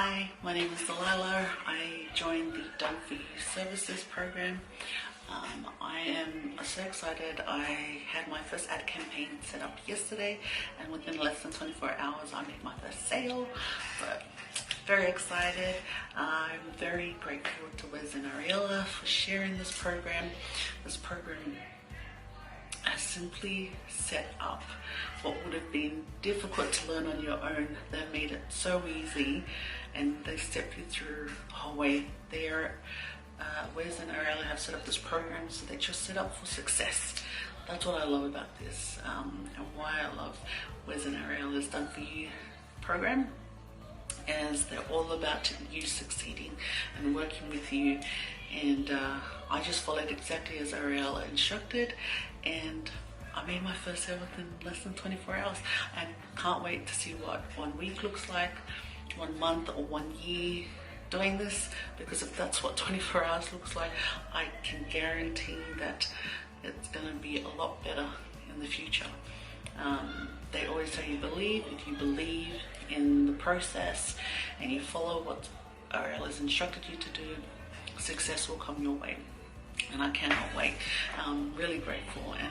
Hi, my name is Delilah. I joined the Done For You Services program. I am so excited. I had my first ad campaign set up yesterday, and within less than 24 hours I made my first sale. So very excited. I'm very grateful to Wes and Ariella for sharing this program. This program has simply set up what would have been difficult to learn on your own. They've made it so easy, and they stepped you through the whole way there. Wes and Ariella have set up this program so that you're set up for success. That's what I love about this, and why I love Wes and Ariella's Done For You program, is they're all about you succeeding and working with you. And I just followed exactly as Ariella instructed, and I made my first sale within less than 24 hours. I can't wait to see what 1 week looks like, 1 month or 1 year doing this, because if that's what 24 hours looks like, I can guarantee that it's going to be a lot better in the future. They always say you believe. If you believe in the process and you follow what Ariella's instructed you to do, success will come your way. And I cannot wait. I'm really grateful, and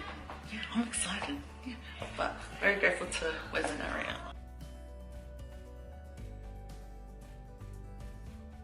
yeah, I'm excited. Yeah, but very grateful to Wes and Ariella.